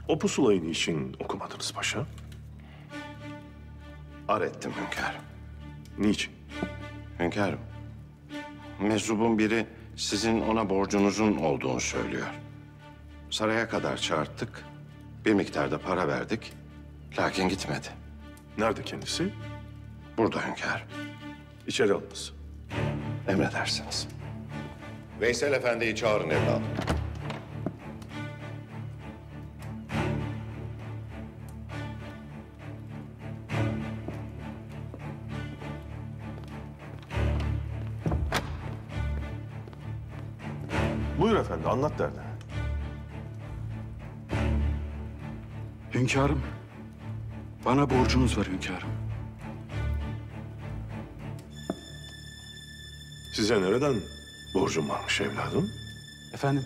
O pusulayı niçin okumadınız paşa? Ar ettim hünkârım. Niçin? Hünkârım, meczubun biri sizin ona borcunuzun olduğunu söylüyor. Saraya kadar çağırttık, bir miktarda para verdik, lakin gitmedi. Nerede kendisi? Burada hünkârım. İçeri alınız. Emredersiniz. Veysel Efendi'yi çağırın evladım. Buyur efendi, anlat derdini. Hünkârım, bana borcunuz var hünkârım. Size nereden borcum varmış evladım? Efendim,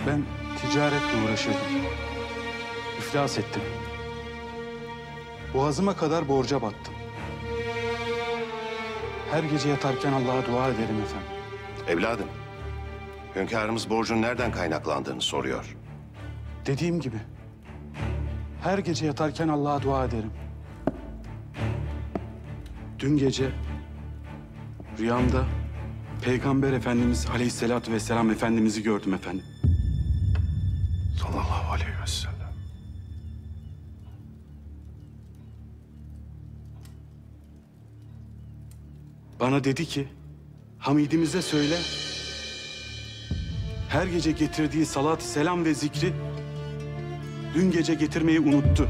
ben ticaretle uğraşıyordum. İflas ettim. Boğazıma kadar borca battım. Her gece yatarken Allah'a dua ederim efendim. Evladım, hünkârımız borcun nereden kaynaklandığını soruyor. Dediğim gibi, her gece yatarken Allah'a dua ederim. Dün gece rüyamda Peygamber Efendimiz Aleyhisselatü Vesselam Efendimiz'i gördüm efendim. Sallallahu aleyhi ve sellem. Bana dedi ki, Hamidimize söyle, her gece getirdiği salat, selam ve zikri dün gece getirmeyi unuttu.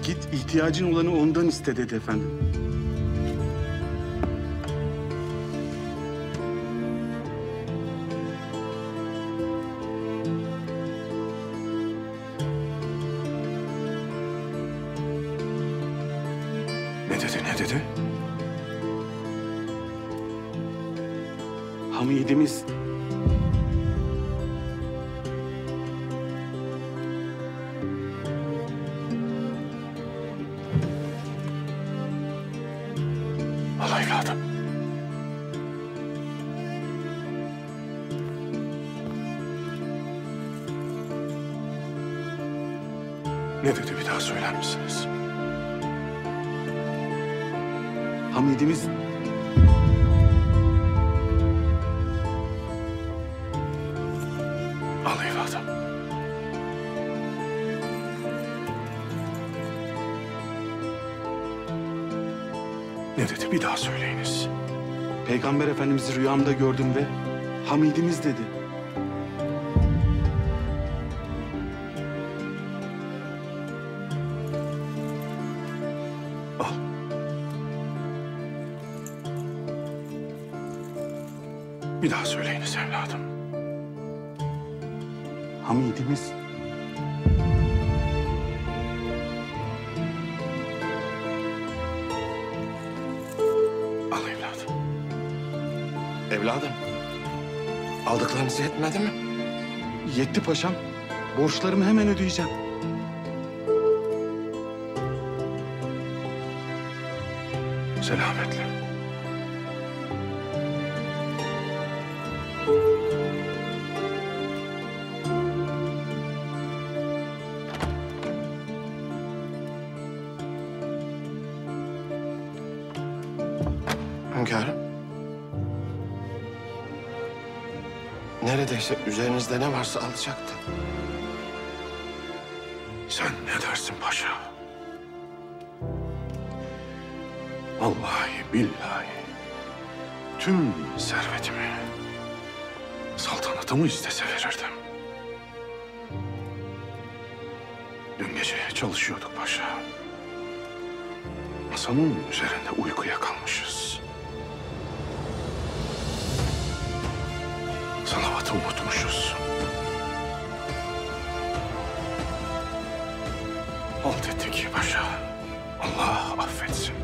Git ihtiyacın olanı ondan iste dedi efendim. Ne dedi, ne dedi? Hamidimiz Al evladım. Ne dedi, bir daha söyler misiniz? Hamidimiz Al evladım. Ne dedi, bir daha söyleyiniz. Peygamber Efendimiz'i rüyamda gördüm ve Hamidimiz dedi. Al. Bir daha söyleyiniz evladım. Hamidimiz Al evladım. Evladım, aldıklarınız yetmedi mi? yetti paşam. Borçlarımı hemen ödeyeceğim. Selametle. Hünkârım. Neredeyse üzerinizde ne varsa alacaktı. Sen ne dersin paşa? Vallahi billahi tüm servetimi, saltanatımı istese verirdim. Dün gece çalışıyorduk paşa. Masanın üzerinde uykuya kalmışız. Salavatı unutmuşuz. Halt ettik paşa. Allah affetsin.